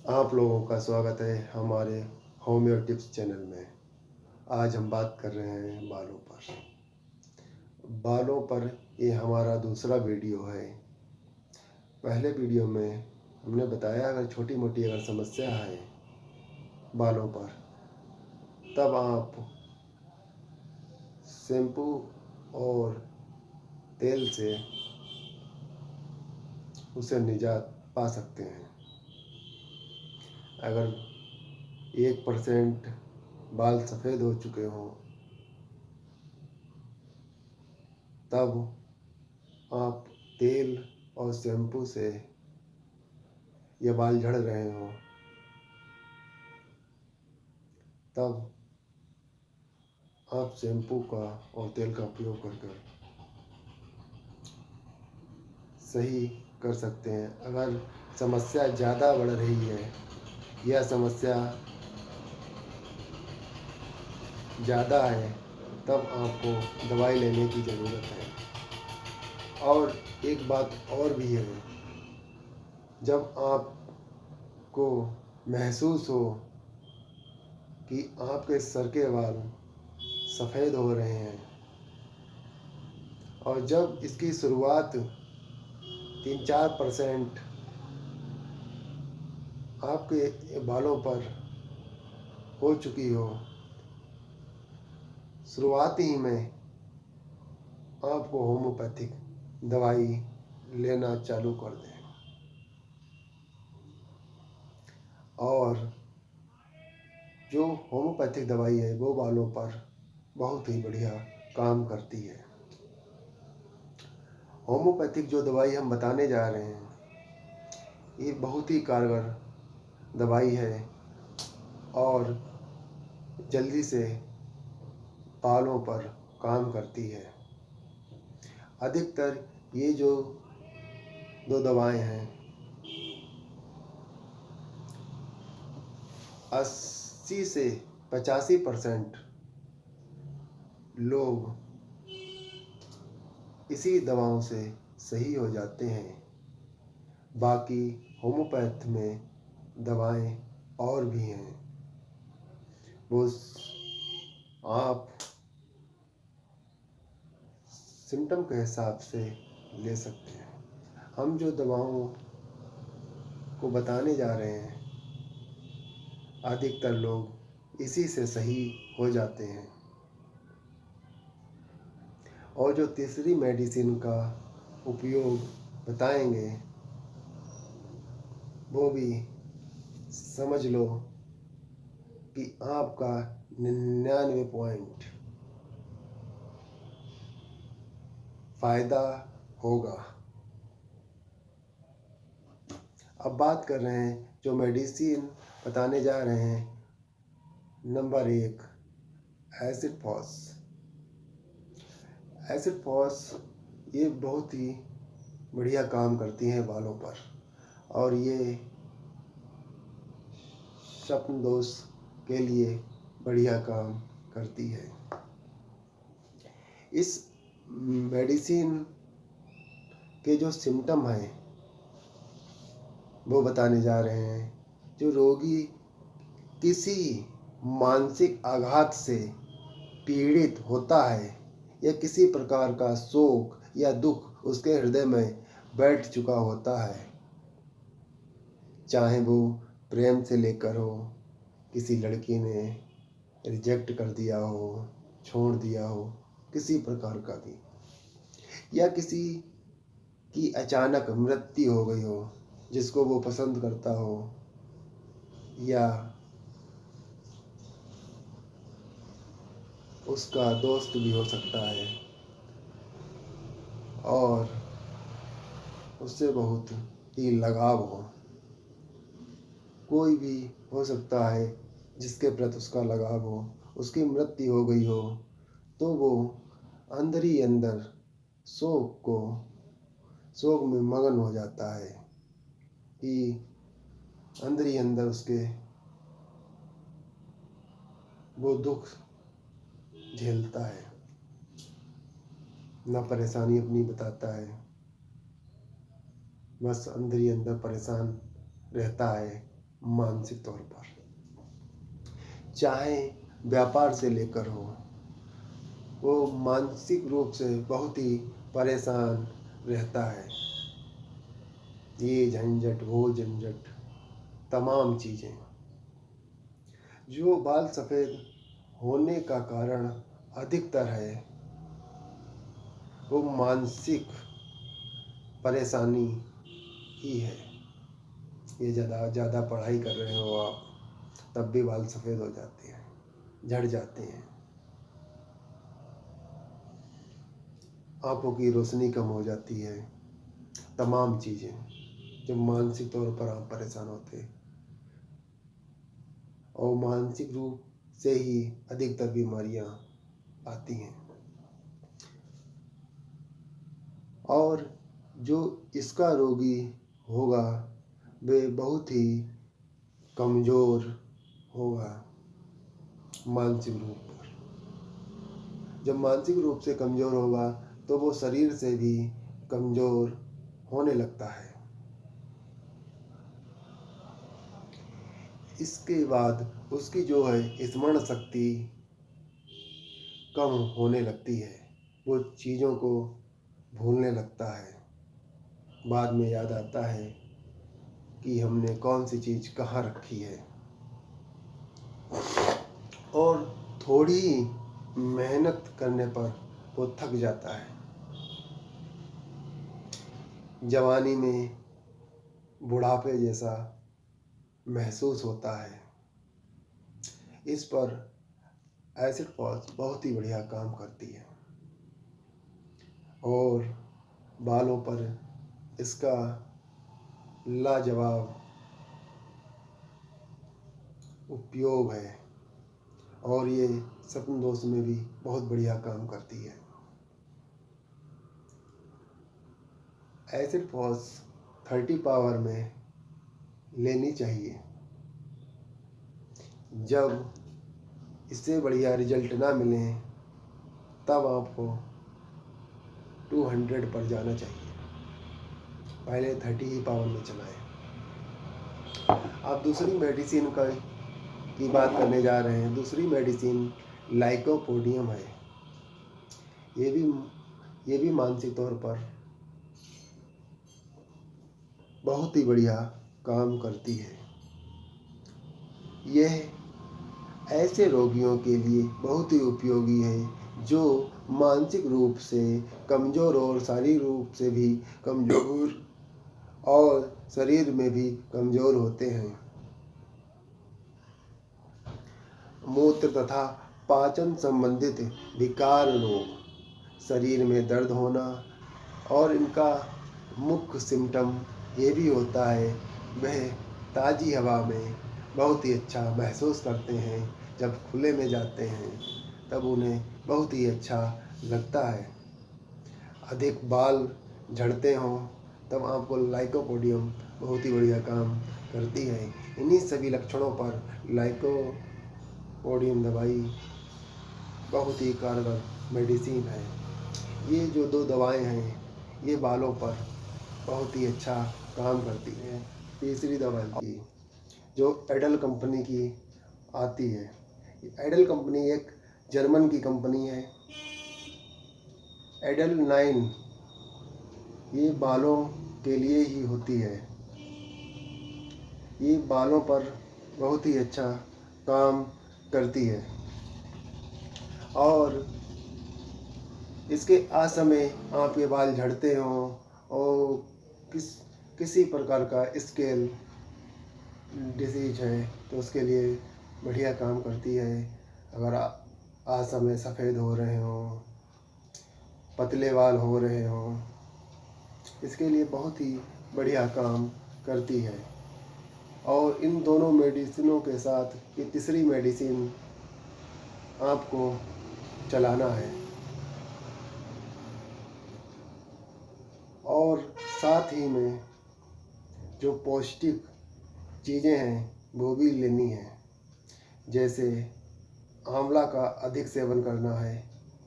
आप लोगों का स्वागत है हमारे होम्यो टिप्स चैनल में। आज हम बात कर रहे हैं बालों पर। बालों पर ये हमारा दूसरा वीडियो है। पहले वीडियो में हमने बताया अगर छोटी मोटी अगर समस्या है बालों पर, तब आप शैम्पू और तेल से उसे निजात पा सकते हैं। अगर 1% बाल सफ़ेद हो चुके हों, तब आप तेल और शैम्पू से, या बाल झड़ रहे हों, तब आप शैम्पू का और तेल का उपयोग कर सही कर सकते हैं। अगर समस्या ज़्यादा बढ़ रही है या समस्या ज़्यादा है, तब आपको दवाई लेने की ज़रूरत है। और एक बात और भी है, जब आपको महसूस हो कि आपके सर के बाल सफ़ेद हो रहे हैं, और जब इसकी शुरुआत 3-4% आपके बालों पर हो चुकी हो, शुरुआत ही में आपको होम्योपैथिक दवाई लेना चालू कर दें। और जो होम्योपैथिक दवाई है वो बालों पर बहुत ही बढ़िया काम करती है। होम्योपैथिक जो दवाई हम बताने जा रहे हैं, ये बहुत ही कारगर दवाई है और जल्दी से बालों पर काम करती है। अधिकतर ये जो दो दवाएं हैं, 80 से 85% लोग इसी दवाओं से सही हो जाते हैं। बाकी होम्योपैथ में दवाएं और भी हैं, वो आप सिम्टम के हिसाब से ले सकते हैं। हम जो दवाओं को बताने जा रहे हैं, अधिकतर लोग इसी से सही हो जाते हैं। और जो तीसरी मेडिसिन का उपयोग बताएंगे, वो भी समझ लो कि आपका 99 पॉइंट फ़ायदा होगा। अब बात कर रहे हैं जो मेडिसिन बताने जा रहे हैं। Number 1, acid phos. Acid phos ये बहुत ही बढ़िया काम करती हैं बालों पर, और ये स्वप्न दोष के लिए बढ़िया काम करती है। इस मेडिसिन के जो सिम्टम हैं वो बताने जा रहे हैं। जो रोगी किसी मानसिक आघात से पीड़ित होता है, या किसी प्रकार का शोक या दुख उसके हृदय में बैठ चुका होता है, चाहे वो प्रेम से लेकर हो, किसी लड़की ने रिजेक्ट कर दिया हो, छोड़ दिया हो, किसी प्रकार का भी, या किसी की अचानक मृत्यु हो गई हो जिसको वो पसंद करता हो, या उसका दोस्त भी हो सकता है और उससे बहुत ही लगाव हो। कोई भी हो सकता है जिसके प्रति उसका लगाव हो, उसकी मृत्यु हो गई हो, तो वो अंदर ही अंदर शोक में मगन हो जाता है कि अंदर ही अंदर उसके वो दुख झेलता है, ना परेशानी अपनी बताता है, बस अंदर ही अंदर परेशान रहता है, मानसिक तौर पर, चाहे व्यापार से लेकर हो, वो मानसिक रूप से बहुत ही परेशान रहता है। ये झंझट वो झंझट तमाम चीज़ें। जो बाल सफ़ेद होने का कारण अधिकतर है वो मानसिक परेशानी ही है। ये ज़्यादा पढ़ाई कर रहे हो आप, तब भी बाल सफ़ेद हो जाते हैं, झड़ जाते हैं, आँखों की रोशनी कम हो जाती है, तमाम चीज़ें जब मानसिक तौर पर आप परेशान होते हैं। और मानसिक रूप से ही अधिकतर बीमारियां आती हैं। और जो इसका रोगी होगा वे बहुत ही कमज़ोर होगा मानसिक रूप पर। जब मानसिक रूप से कमज़ोर होगा तो वो शरीर से भी कमज़ोर होने लगता है। इसके बाद उसकी जो है स्मरण शक्ति कम होने लगती है, वो चीज़ों को भूलने लगता है। बाद में याद आता है कि हमने कौन सी चीज़ कहाँ रखी है। और थोड़ी मेहनत करने पर वो थक जाता है। जवानी में बुढ़ापे जैसा महसूस होता है। इस पर एसिड फॉल्स बहुत ही बढ़िया काम करती है और बालों पर इसका लाजवाब उपयोग है। और ये स्वप्न दोष में भी बहुत बढ़िया काम करती है। एसिड फॉल्स 30 पावर में लेनी चाहिए। जब इससे बढ़िया रिजल्ट ना मिले तब आपको 200 पर जाना चाहिए। पहले 30 ही पावर में चलाएं। आप दूसरी मेडिसिन की बात करने जा रहे हैं। दूसरी मेडिसिन लाइकोपोडियम है। ये भी मानसिक तौर पर बहुत ही बढ़िया काम करती है। यह ऐसे रोगियों के लिए बहुत ही उपयोगी है जो मानसिक रूप से कमज़ोर और शारीरिक रूप से भी कमज़ोर और शरीर में भी कमज़ोर होते हैं। मूत्र तथा पाचन संबंधित विकार रोग, शरीर में दर्द होना और इनका मुख्य सिम्टम ये भी होता है वह ताज़ी हवा में बहुत ही अच्छा महसूस करते हैं। जब खुले में जाते हैं तब उन्हें बहुत ही अच्छा लगता है। अधिक बाल झड़ते हों तब आपको लाइकोपोडियम बहुत ही बढ़िया काम करती है। इन्हीं सभी लक्षणों पर लाइकोपोडियम दवाई बहुत ही कारगर मेडिसिन है। ये जो 2 दवाएं हैं ये बालों पर बहुत ही अच्छा काम करती हैं। तीसरी दवाई जो एडल कंपनी की आती है। एडल कंपनी एक जर्मन की कंपनी है। एडल 9 ये बालों के लिए ही होती है। ये बालों पर बहुत ही अच्छा काम करती है और इसके असमय आपके बाल झड़ते हों और किसी प्रकार का स्केल डिजीज है तो उसके लिए बढ़िया काम करती है। अगर असमय सफ़ेद हो रहे हों, पतले बाल हो रहे हों, इसके लिए बहुत ही बढ़िया काम करती है। और इन दोनों मेडिसिनों के साथ ये तीसरी मेडिसिन आपको चलाना है और साथ ही में जो पौष्टिक चीज़ें हैं वो भी लेनी है। जैसे आंवला का अधिक सेवन करना है।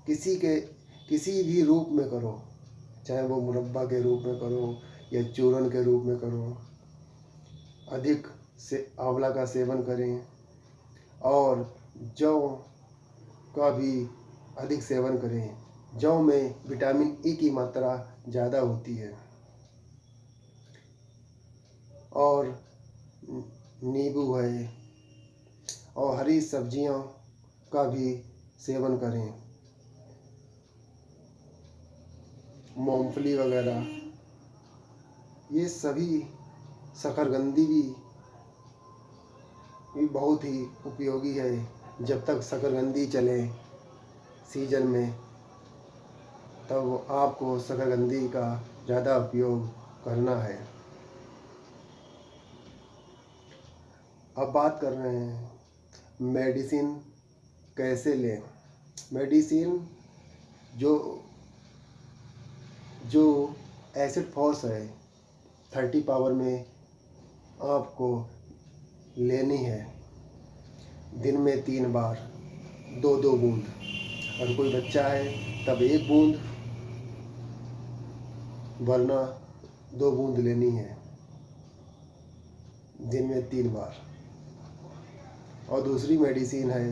किसी भी रूप में करो, चाहे वो मुरब्बा के रूप में करो या चूरन के रूप में करो। अधिक से आंवला का सेवन करें और जौ का भी अधिक सेवन करें। जौ में विटामिन ई की मात्रा ज़्यादा होती है। और नींबू है और हरी सब्जियों का भी सेवन करें। मूंगफली वगैरह ये सभी शकरकंदी भी बहुत ही उपयोगी है। जब तक शकरकंदी चले सीजन में तब आपको शकरकंदी का ज़्यादा उपयोग करना है। अब बात कर रहे हैं मेडिसिन कैसे लें। मेडिसिन जो एसिड फॉस है 30 पावर में आपको लेनी है। दिन में 3 बार 2-2 बूंद। और कोई बच्चा है तब 1 बूंद, वरना 2 बूंद लेनी है दिन में 3 बार। और दूसरी मेडिसिन है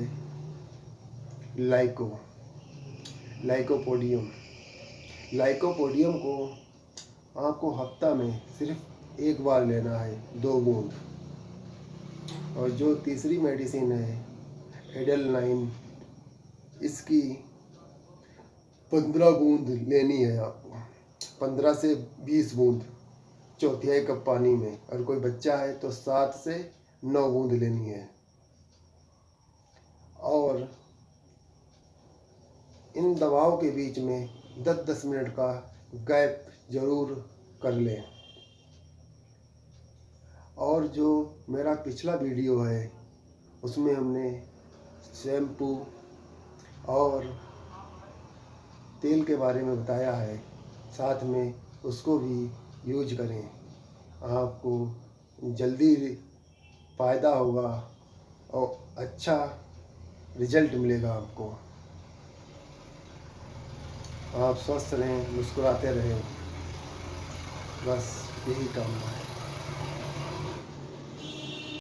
लाइकोपोडियम। लाइकोपोडियम को आपको हफ्ता में सिर्फ 1 बार लेना है 2 बूंद। और जो तीसरी मेडिसिन है एडेलनाइन, इसकी 15 बूंद लेनी है आपको। 15 से 20 बूंद 1/4 कप पानी में। और कोई बच्चा है तो 7 से 9 बूंद लेनी है। और इन दवाओं के बीच में 10-10 मिनट का गैप जरूर कर लें। और जो मेरा पिछला वीडियो है उसमें हमने शैम्पू और तेल के बारे में बताया है, साथ में उसको भी यूज करें। आपको जल्दी फ़ायदा होगा और अच्छा रिजल्ट मिलेगा आपको। आप स्वस्थ रहें, मुस्कुराते रहें, बस यही कामना है।